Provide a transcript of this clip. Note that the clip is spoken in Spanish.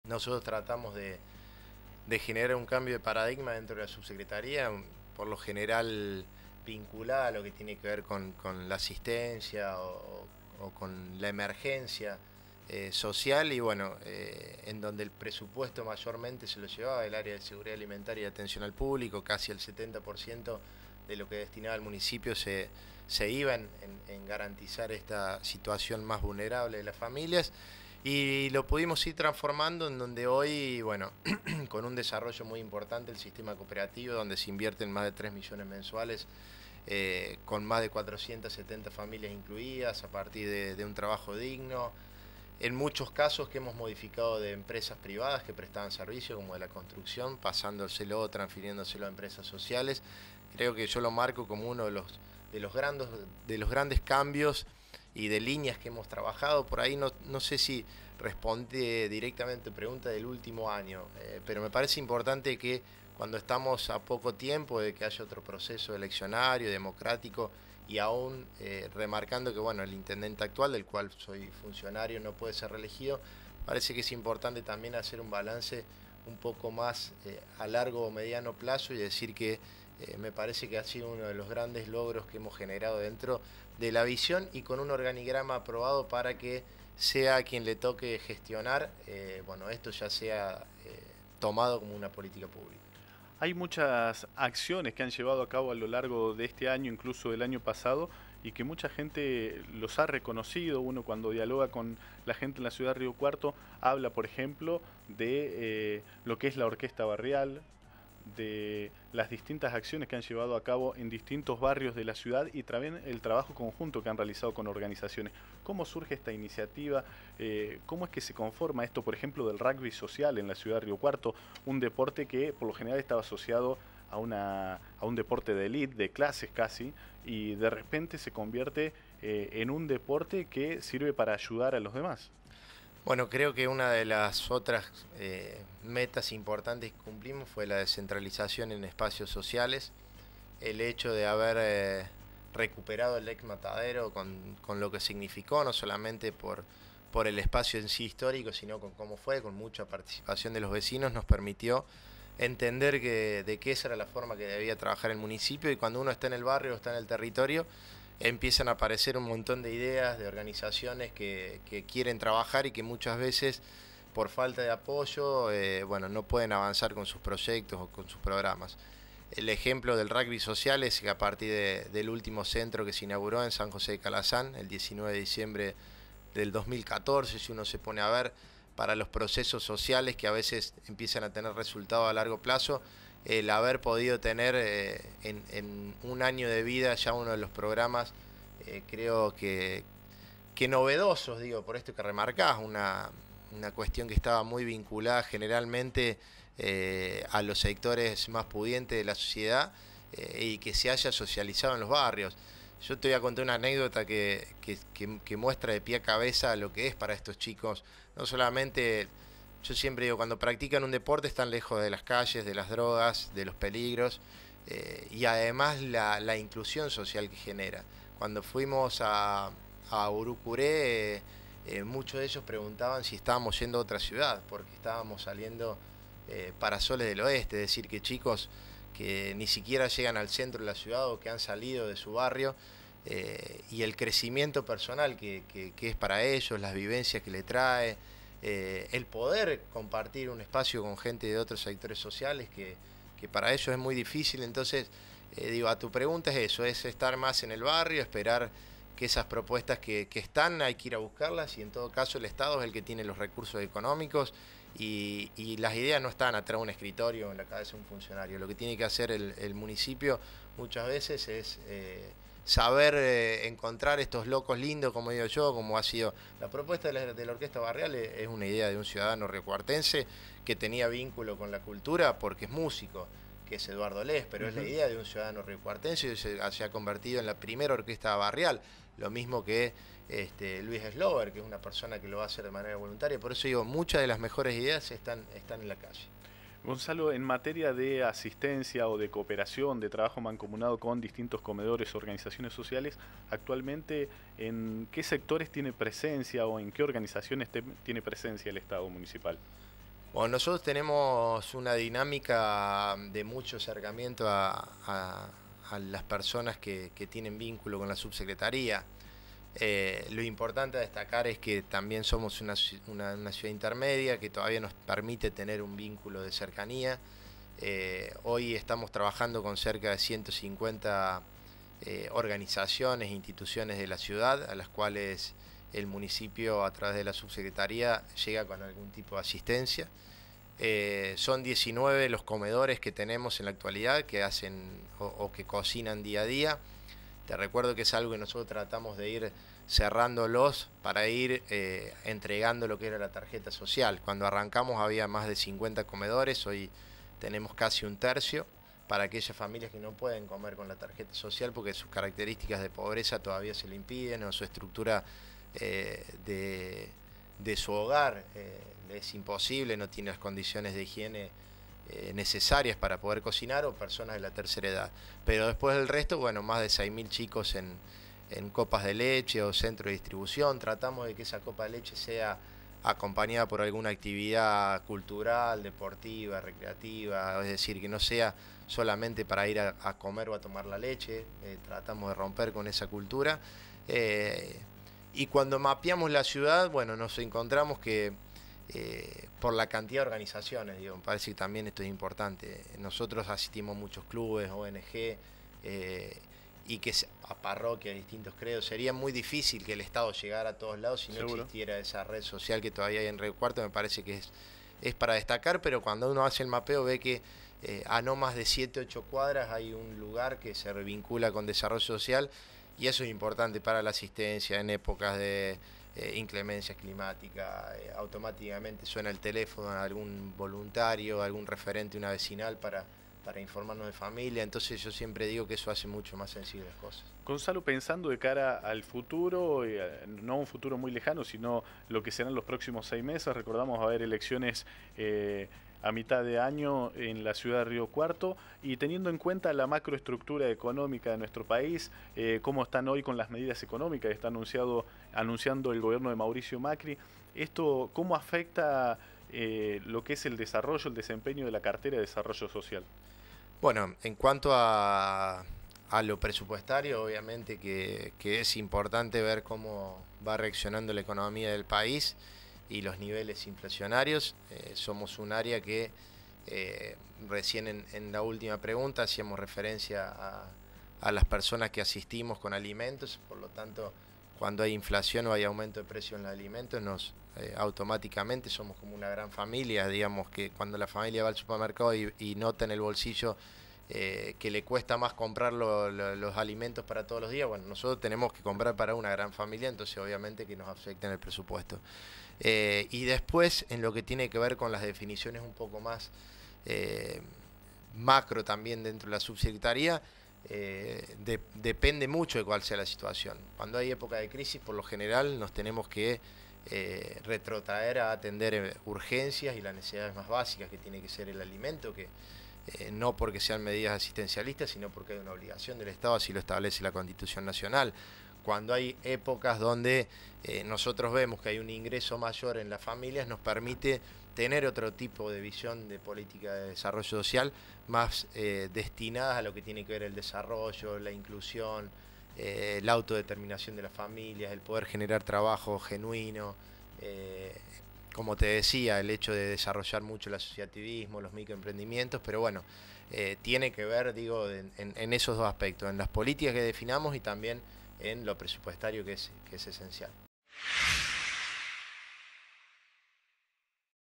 Nosotros tratamos de generar un cambio de paradigma dentro de la subsecretaría, por lo general vinculada a lo que tiene que ver con la asistencia o con la emergencia social y bueno, en donde el presupuesto mayormente se lo llevaba el área de seguridad alimentaria y atención al público, casi el 70% de lo que destinaba el municipio se iba en garantizar esta situación más vulnerable de las familias y lo pudimos ir transformando en donde hoy, bueno, con un desarrollo muy importante el sistema cooperativo, donde se invierten más de 3 millones mensuales, con más de 470 familias incluidas, a partir de un trabajo digno. En muchos casos que hemos modificado de empresas privadas que prestaban servicio, como de la construcción, pasándoselo, transfiriéndoselo a empresas sociales. Creo que yo lo marco como uno de los grandes cambios y de líneas que hemos trabajado. Por ahí no sé si responde directamente a tu pregunta del último año, pero me parece importante que cuando estamos a poco tiempo de que haya otro proceso eleccionario, democrático, y aún remarcando que bueno, el intendente actual, del cual soy funcionario, no puede ser reelegido, parece que es importante también hacer un balance un poco más a largo o mediano plazo y decir que me parece que ha sido uno de los grandes logros que hemos generado dentro de la visión y con un organigrama aprobado para que sea quien le toque gestionar, bueno, esto ya sea tomado como una política pública. Hay muchas acciones que han llevado a cabo a lo largo de este año, incluso del año pasado, y que mucha gente los ha reconocido. Uno cuando dialoga con la gente en la ciudad de Río Cuarto habla, por ejemplo, de lo que es la orquesta barrial, de las distintas acciones que han llevado a cabo en distintos barrios de la ciudad y también el trabajo conjunto que han realizado con organizaciones. ¿Cómo surge esta iniciativa? ¿Cómo es que se conforma esto, por ejemplo, del rugby social en la ciudad de Río Cuarto? Un deporte que por lo general estaba asociado a un deporte de élite, de clases casi, y de repente se convierte en un deporte que sirve para ayudar a los demás. Bueno, creo que una de las otras metas importantes que cumplimos fue la descentralización en espacios sociales, el hecho de haber recuperado el ex matadero con lo que significó, no solamente por el espacio en sí histórico, sino con cómo fue, con mucha participación de los vecinos, nos permitió entender de que esa era la forma que debía trabajar el municipio y cuando uno está en el barrio o está en el territorio, empiezan a aparecer un montón de ideas, de organizaciones que quieren trabajar y que muchas veces por falta de apoyo, bueno, no pueden avanzar con sus proyectos o con sus programas. El ejemplo del rugby social es que a partir del último centro que se inauguró en San José de Calazán, el 19 de diciembre del 2014, si uno se pone a ver, para los procesos sociales que a veces empiezan a tener resultados a largo plazo, el haber podido tener en un año de vida ya uno de los programas, creo que novedosos, digo, por esto que remarcás, una cuestión que estaba muy vinculada generalmente a los sectores más pudientes de la sociedad y que se haya socializado en los barrios. Yo te voy a contar una anécdota que muestra de pie a cabeza lo que es para estos chicos. No solamente, yo siempre digo, cuando practican un deporte están lejos de las calles, de las drogas, de los peligros y además la inclusión social que genera. Cuando fuimos a Urucuré, muchos de ellos preguntaban si estábamos yendo a otra ciudad, porque estábamos saliendo para Soles del Oeste, es decir, que chicos que ni siquiera llegan al centro de la ciudad o que han salido de su barrio, y el crecimiento personal que es para ellos, las vivencias que le trae, el poder compartir un espacio con gente de otros sectores sociales que para ellos es muy difícil. Entonces, digo, a tu pregunta es eso, es estar más en el barrio, esperar que esas propuestas que están hay que ir a buscarlas y en todo caso el Estado es el que tiene los recursos económicos y las ideas no están atrás de un escritorio en la cabeza de un funcionario. Lo que tiene que hacer el municipio muchas veces es saber encontrar estos locos lindos, como digo yo, como ha sido la propuesta de la Orquesta Barrial, es una idea de un ciudadano riocuartense que tenía vínculo con la cultura porque es músico, que es Eduardo Les, pero es la idea de un ciudadano riocuartense y se ha convertido en la primera orquesta barrial, lo mismo que Luis Slover, que es una persona que lo va a hacer de manera voluntaria. Por eso digo, muchas de las mejores ideas están en la calle. Gonzalo, en materia de asistencia o de cooperación, de trabajo mancomunado con distintos comedores, organizaciones sociales, actualmente, ¿en qué sectores tiene presencia o en qué organizaciones tiene presencia el Estado municipal? Bueno, nosotros tenemos una dinámica de mucho acercamiento a las personas que tienen vínculo con la subsecretaría. Lo importante a destacar es que también somos una ciudad intermedia que todavía nos permite tener un vínculo de cercanía. Hoy estamos trabajando con cerca de 150 organizaciones e instituciones de la ciudad, a las cuales el municipio a través de la subsecretaría llega con algún tipo de asistencia. Son 19 los comedores que tenemos en la actualidad que hacen o que cocinan día a día. Te recuerdo que es algo que nosotros tratamos de ir cerrándolos para ir entregando lo que era la tarjeta social. Cuando arrancamos había más de 50 comedores, hoy tenemos casi un tercio para aquellas familias que no pueden comer con la tarjeta social porque sus características de pobreza todavía se le impiden o su estructura de su hogar es imposible, no tiene las condiciones de higiene necesarias para poder cocinar, o personas de la tercera edad. Pero después del resto, bueno, más de 6.000 chicos en copas de leche o centro de distribución. Tratamos de que esa copa de leche sea acompañada por alguna actividad cultural, deportiva, recreativa, es decir, que no sea solamente para ir a comer o a tomar la leche. Tratamos de romper con esa cultura. Y cuando mapeamos la ciudad, bueno, nos encontramos que por la cantidad de organizaciones, digo, me parece que también esto es importante. Nosotros asistimos a muchos clubes, ONG, y que a parroquias, distintos credos. Sería muy difícil que el Estado llegara a todos lados si no existiera esa red social que todavía hay en Río Cuarto. Me parece que es para destacar, pero cuando uno hace el mapeo ve que a no más de 7, 8 cuadras hay un lugar que se revincula con desarrollo social, y eso es importante para la asistencia en épocas de inclemencia climática. Automáticamente suena el teléfono a algún voluntario, algún referente, una vecinal para informarnos de familia. Entonces yo siempre digo que eso hace mucho más sencillas las cosas. Gonzalo, pensando de cara al futuro, no un futuro muy lejano, sino lo que serán los próximos 6 meses, recordamos va a haber elecciones a mitad de año en la ciudad de Río Cuarto, y teniendo en cuenta la macroestructura económica de nuestro país, cómo están hoy con las medidas económicas que está anunciando el gobierno de Mauricio Macri, ¿esto cómo afecta lo que es el desarrollo, el desempeño de la cartera de desarrollo social? Bueno, en cuanto a lo presupuestario, obviamente que es importante ver cómo va reaccionando la economía del país y los niveles inflacionarios. Somos un área que recién en la última pregunta hacíamos referencia a las personas que asistimos con alimentos. Por lo tanto, cuando hay inflación o hay aumento de precio en los alimentos, automáticamente somos como una gran familia. Digamos que cuando la familia va al supermercado y nota en el bolsillo que le cuesta más comprar los alimentos para todos los días, bueno, nosotros tenemos que comprar para una gran familia, entonces obviamente que nos afecta en el presupuesto. Y después, en lo que tiene que ver con las definiciones un poco más macro también dentro de la subsecretaría, depende mucho de cuál sea la situación. Cuando hay época de crisis, por lo general nos tenemos que retrotraer a atender urgencias y las necesidades más básicas, que tiene que ser el alimento, que no porque sean medidas asistencialistas, sino porque hay una obligación del Estado, así lo establece la Constitución Nacional. Cuando hay épocas donde nosotros vemos que hay un ingreso mayor en las familias, nos permite tener otro tipo de visión de política de desarrollo social, más destinadas a lo que tiene que ver el desarrollo, la inclusión, la autodeterminación de las familias, el poder generar trabajo genuino. Como te decía, el hecho de desarrollar mucho el asociativismo, los microemprendimientos, pero bueno, tiene que ver, digo, en esos dos aspectos, en las políticas que definamos y también en lo presupuestario que es esencial.